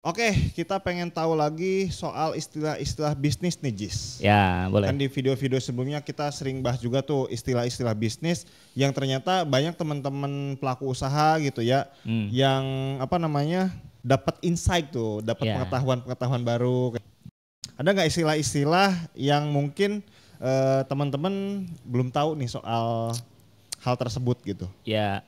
Oke, kita pengen tahu lagi soal istilah-istilah bisnis nih, Jis. Ya, boleh. Kan di video-video sebelumnya kita sering bahas juga tuh istilah-istilah bisnis yang ternyata banyak teman-teman pelaku usaha gitu ya, yang dapat insight tuh, dapat Ya. pengetahuan-pengetahuan baru. Ada nggak istilah-istilah yang mungkin teman-teman belum tahu nih soal hal tersebut gitu? Ya,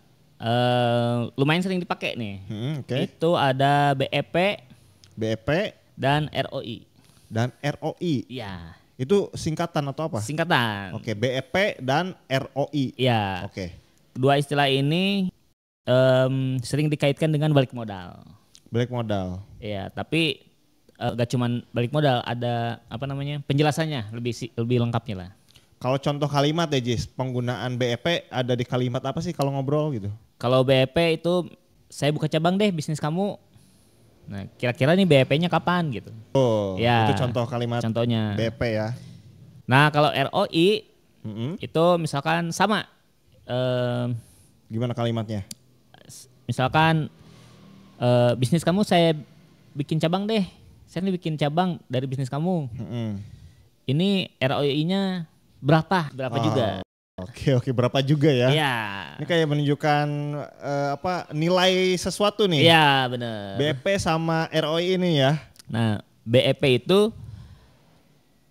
lumayan sering dipakai nih. Oke. Itu ada BEP BEP dan ROI. dan ROI. Ya, Itu singkatan atau apa? singkatan. Oke, BEP dan ROI. Ya, Oke. kedua istilah ini sering dikaitkan dengan balik modal. Balik modal. Ya, tapi gak cuman balik modal, ada penjelasannya lebih lengkapnya lah. Kalau contoh kalimat ya Jis, penggunaan BEP ada di kalimat apa sih kalau ngobrol gitu? Kalau BEP itu saya buka cabang deh bisnis kamu. Nah, kira-kira nih BEP-nya kapan gitu. Oh, Ya, itu contoh kalimat contohnya. BEP ya. Nah, kalau ROI itu misalkan sama. Gimana kalimatnya? Misalkan bisnis kamu saya bikin cabang deh. Saya nih bikin cabang dari bisnis kamu. Ini ROI-nya berapa juga. Oke, berapa juga ya? Iya. Ini kayak menunjukkan nilai sesuatu nih. Iya, benar. BEP sama ROI ini ya. Nah, BEP itu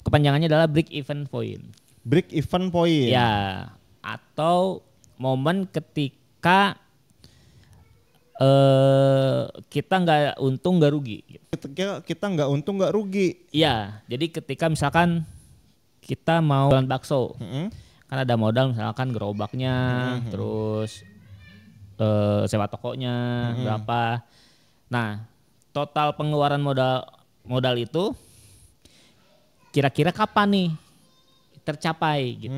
kepanjangannya adalah break even point. Break even point. Ya, atau momen ketika kita nggak untung nggak rugi. Kita nggak untung nggak rugi. Iya, jadi ketika misalkan kita mau jualan bakso, kan ada modal misalkan gerobaknya, terus sewa tokonya berapa. Nah, total pengeluaran modal itu kira-kira kapan nih tercapai gitu.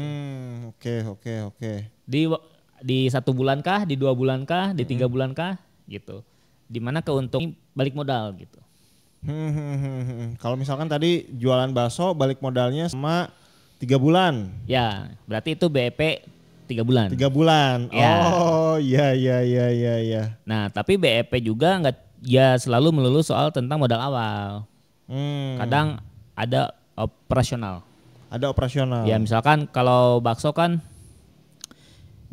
Oke. Di 1 bulan kah, di 2 bulan kah, di 3 bulan kah gitu. Dimana keuntungan balik modal gitu. Kalau misalkan tadi jualan bakso balik modalnya sama 3 bulan. Ya, berarti itu BEP 3 bulan. 3 bulan. Ya. Oh, iya. Nah, tapi BEP juga nggak ya selalu melulu soal tentang modal awal. Kadang ada operasional. Ada operasional. Ya, misalkan kalau bakso kan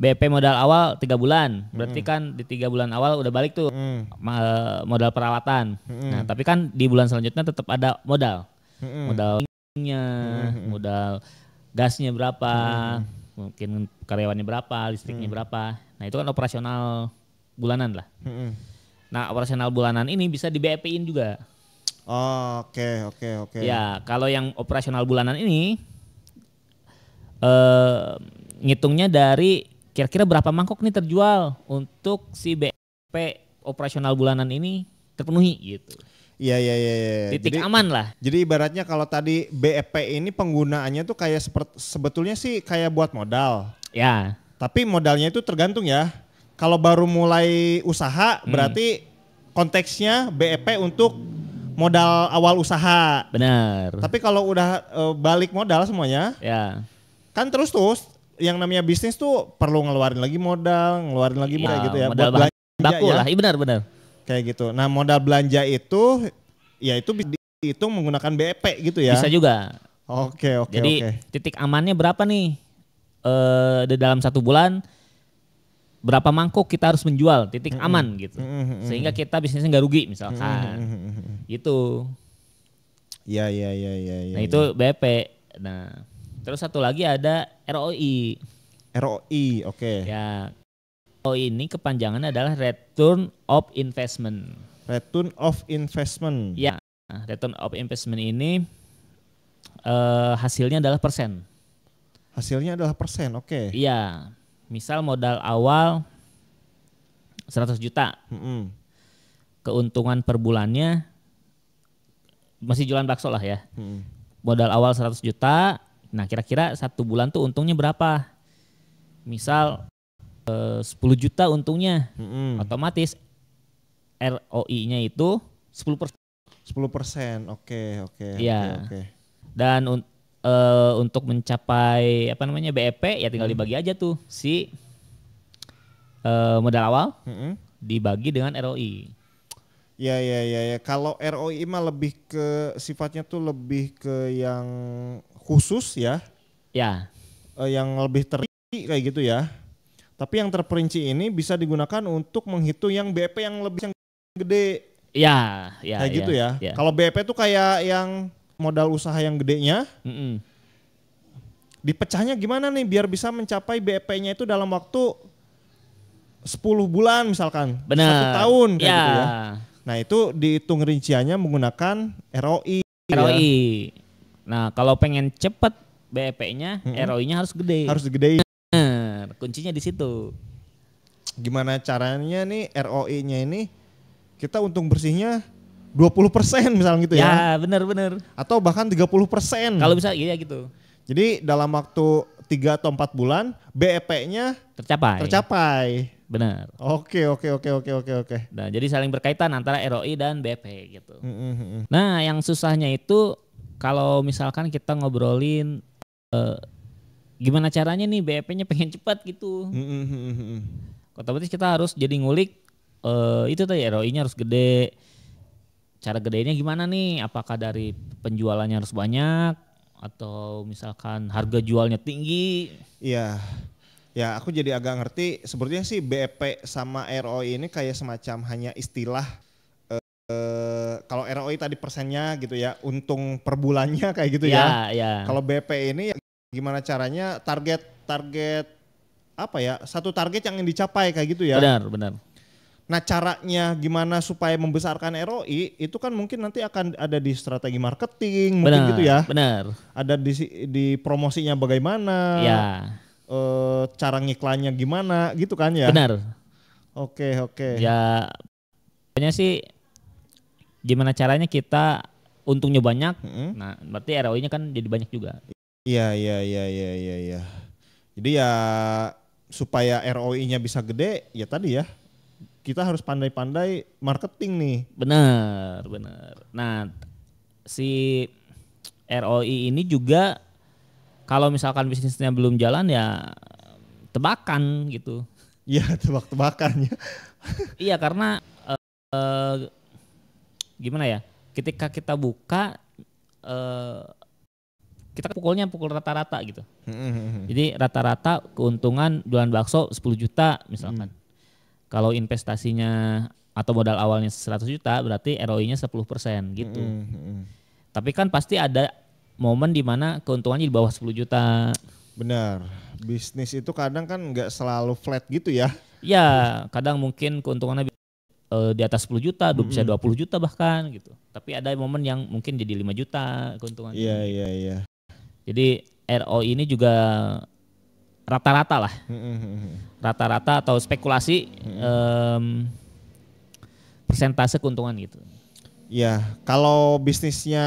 BEP modal awal 3 bulan. Berarti kan di 3 bulan awal udah balik tuh modal perawatan. Nah, tapi kan di bulan selanjutnya tetap ada modal. Modalnya, modal gasnya berapa, mungkin karyawannya berapa, listriknya berapa. Nah, itu kan operasional bulanan lah. Nah, operasional bulanan ini bisa di BEP-in juga. Oke. Ya, kalau yang operasional bulanan ini ngitungnya dari kira-kira berapa mangkok nih terjual untuk si BEP operasional bulanan ini terpenuhi gitu. Iya. Titik aman lah. Jadi ibaratnya kalau tadi BEP ini penggunaannya tuh kayak sebetulnya sih kayak buat modal. Ya. Tapi modalnya itu tergantung ya. Kalau baru mulai usaha berarti konteksnya BEP untuk modal awal usaha. Benar. Tapi kalau udah balik modal semuanya, ya kan terus yang namanya bisnis tuh perlu ngeluarin lagi modal gitu ya. Modal buat baku ya. lah, iya benar. Kayak gitu. Nah, modal belanja itu ya itu dihitung menggunakan BEP gitu ya. Bisa juga. Oke. Jadi titik amannya berapa nih? Di dalam 1 bulan berapa mangkok kita harus menjual, titik aman gitu. Sehingga kita bisnisnya nggak rugi misalkan. Gitu. Iya. Nah, itu BEP. Nah, terus satu lagi ada ROI. ROI, oke. Ya, ROI ini kepanjangannya adalah Return of Investment. Return of Investment. Ya, Return of Investment ini hasilnya adalah persen. Hasilnya adalah persen, oke. Iya, misal modal awal 100 juta. Keuntungan per bulannya, masih jualan bakso lah ya. Modal awal 100 juta, nah kira-kira 1 bulan tuh untungnya berapa? Misal 10 juta untungnya, otomatis ROI-nya itu 10%. 10%, oke. Iya. Dan untuk mencapai BEP ya tinggal dibagi aja tuh si modal awal dibagi dengan ROI. Ya, ya, ya, ya. Kalau ROI mah lebih ke sifatnya tuh lebih ke yang khusus ya, Ya, yang lebih terperinci kayak gitu ya. Tapi yang terperinci ini bisa digunakan untuk menghitung yang BP yang lebih yang gede. ya, ya, Kayak ya, gitu ya. ya. Kalau BP tuh kayak yang modal usaha yang gedenya, Mm-mm. dipecahnya gimana nih biar bisa mencapai BP-nya itu dalam waktu 10 bulan misalkan, 1 Benar. tahun kayak Ya, gitu ya. Nah itu dihitung rinciannya menggunakan ROI ya. ROI. Nah, kalau pengen cepet BEP-nya, Mm-mm. ROI-nya harus gede. Harus digedein. Benar, kuncinya di situ. Gimana caranya nih ROI-nya ini kita untung bersihnya 20% misalnya gitu ya. Ya, benar-benar. Atau bahkan 30%. Kalau bisa iya gitu. Jadi dalam waktu 3 atau 4 bulan BEP-nya tercapai. Benar. Oke. Nah, jadi saling berkaitan antara ROI dan BP gitu. Nah, yang susahnya itu kalau misalkan kita ngobrolin gimana caranya nih BEP-nya pengen cepat gitu. Otomatis kita harus jadi ngulik itu tadi ROI-nya harus gede. Cara gedenya gimana nih? Apakah dari penjualannya harus banyak atau misalkan harga jualnya tinggi? Iya. Ya aku jadi agak ngerti sepertinya sih BEP sama ROI ini kayak semacam hanya istilah. Kalau ROI tadi persennya gitu ya, untung per bulannya kayak gitu ya. Ya. Kalau BP ini ya gimana caranya target apa ya, satu target yang ingin dicapai kayak gitu ya. Benar. Nah caranya gimana supaya membesarkan ROI itu kan mungkin nanti akan ada di strategi marketing mungkin gitu ya. Benar. Ada di promosinya bagaimana. Ya. Cara ngiklannya gimana gitu kan ya. Benar. Oke. Ya pokoknya sih gimana caranya kita untungnya banyak. Nah berarti ROI-nya kan jadi banyak juga. Iya. Jadi ya supaya ROI-nya bisa gede ya tadi ya. Kita harus pandai-pandai marketing nih. Benar. Nah, si ROI ini juga kalau misalkan bisnisnya belum jalan ya tebakan gitu. Iya, tebak-tebakannya. Iya, karena gimana ya? Ketika kita buka kita pukul rata-rata gitu. Jadi rata-rata keuntungan jualan bakso 10 juta misalkan. Kalau investasinya atau modal awalnya 100 juta berarti ROI-nya 10% gitu. Tapi kan pasti ada momen di mana keuntungannya di bawah 10 juta. Benar. Bisnis itu kadang kan nggak selalu flat gitu ya. Ya, kadang mungkin keuntungannya di atas 10 juta, bisa 20 juta bahkan gitu. Tapi ada momen yang mungkin jadi 5 juta keuntungannya. Iya. Jadi ROI ini juga rata-rata lah, rata-rata atau spekulasi persentase keuntungan gitu. Ya, kalau bisnisnya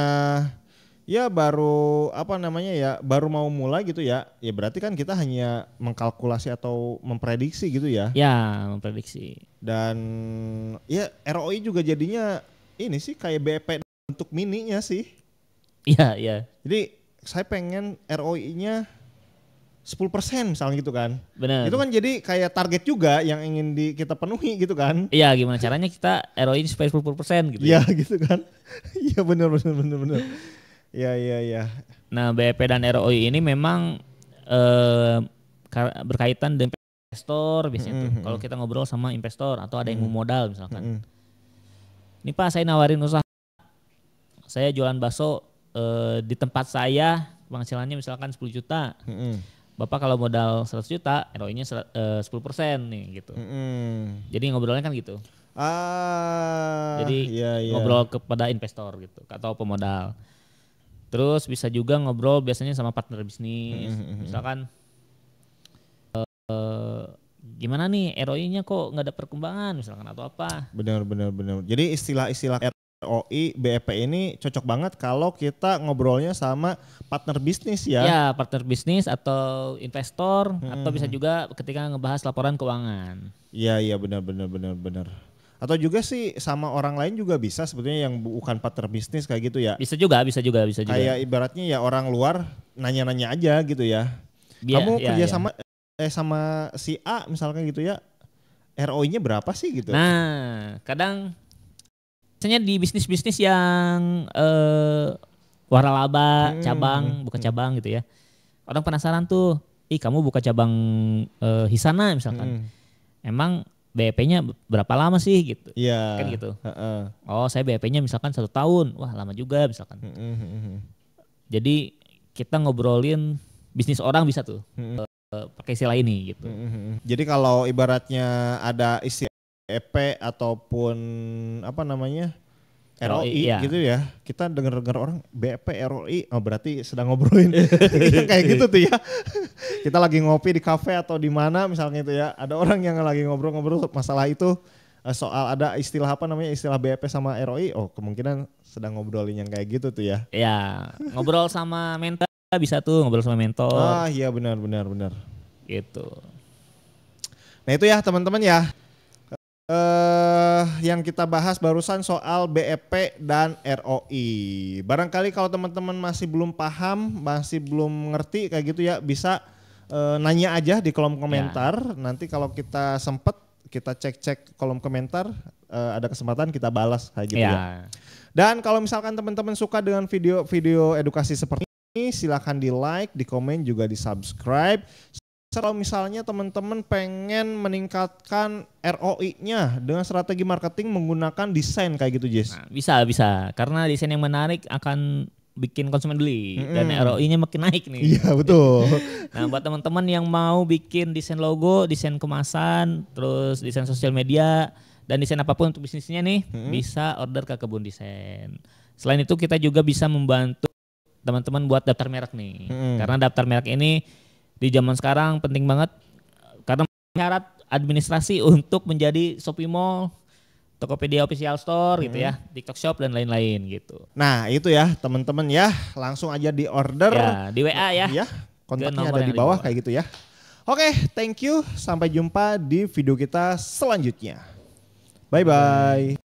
ya baru baru mau mulai gitu ya berarti kan kita hanya mengkalkulasi atau memprediksi gitu ya. Ya, memprediksi. Dan ya ROI juga jadinya ini sih kayak BP untuk mininya sih. Iya. Jadi saya pengen ROI-nya 10% misalnya gitu kan. Benar. Itu kan jadi kayak target juga yang ingin kita penuhi gitu kan. Iya, gimana caranya kita ROI supaya 10% gitu. Iya gitu kan. Iya benar. Iya. Nah, BEP dan ROI ini memang berkaitan dengan investor biasanya tuh. Kalau kita ngobrol sama investor atau ada yang mau modal misalkan. Ini Pak, saya nawarin usaha. Saya jualan bakso di tempat saya, penghasilannya misalkan 10 juta. Bapak kalau modal 100 juta, ROI-nya 10% nih gitu. Jadi ngobrolnya kan gitu. Jadi ngobrol kepada investor gitu atau pemodal. Terus bisa juga ngobrol biasanya sama partner bisnis. Misalkan gimana nih ROI-nya kok nggak ada perkembangan misalkan atau apa. Benar. Jadi istilah-istilah ROI, BEP ini cocok banget kalau kita ngobrolnya sama partner bisnis ya. Ya, partner bisnis atau investor atau bisa juga ketika ngebahas laporan keuangan. Iya benar. Atau juga sih sama orang lain juga bisa sebetulnya yang bukan partner bisnis kayak gitu ya. Bisa juga. Kayak ibaratnya ya orang luar nanya-nanya aja gitu ya. Kamu kerja sama si A misalkan gitu ya. ROI-nya berapa sih gitu? Nah, kadang Biasanya di bisnis-bisnis yang waralaba, cabang, buka cabang gitu ya. Orang penasaran tuh, kamu buka cabang Hisana misalkan. Emang BEP-nya berapa lama sih gitu? Iya. Kan gitu. Oh saya BEP-nya misalkan 1 tahun, wah lama juga misalkan. Jadi kita ngobrolin bisnis orang bisa tuh pakai istilah ini gitu. Jadi kalau ibaratnya ada istilah BEP ataupun apa namanya ROI iya. gitu ya, kita dengar orang BEP ROI, oh berarti sedang ngobrolin yang kayak gitu tuh ya. Kita lagi ngopi di kafe atau di mana misalnya itu ya, ada orang yang lagi ngobrol-ngobrol masalah itu soal ada istilah apa namanya istilah BEP sama ROI, oh kemungkinan sedang ngobrolin yang kayak gitu tuh ya. Ya ngobrol sama mentor bisa tuh, ngobrol sama mentor. Ah iya benar. Gitu. Nah itu ya teman-teman ya. Yang kita bahas barusan soal BEP dan ROI. Barangkali kalau teman-teman masih belum paham, masih belum ngerti kayak gitu ya, bisa nanya aja di kolom komentar. Ya. Nanti kalau kita sempet, kita cek kolom komentar, ada kesempatan kita balas kayak gitu ya. Dan kalau misalkan teman-teman suka dengan video-video edukasi seperti ini, silahkan di like, di komen, juga di subscribe. Kalau misalnya teman-teman pengen meningkatkan ROI-nya dengan strategi marketing menggunakan desain kayak gitu, Jess. Nah, bisa. Karena desain yang menarik akan bikin konsumen beli dan ROI-nya makin naik nih. Iya, betul. Nah, buat teman-teman yang mau bikin desain logo, desain kemasan, terus desain sosial media dan desain apapun untuk bisnisnya nih, bisa order ke Kebun Desain. Selain itu kita juga bisa membantu teman-teman buat daftar merek nih. Karena daftar merek ini di zaman sekarang penting banget karena syarat administrasi untuk menjadi Shopee Mall, Tokopedia Official Store gitu ya, TikTok Shop dan lain-lain gitu. Nah itu ya teman-teman ya, langsung aja di order. Ya, di WA ya. Ya, kontaknya ada di bawah kayak gitu ya. Oke, thank you. Sampai jumpa di video kita selanjutnya. Bye-bye.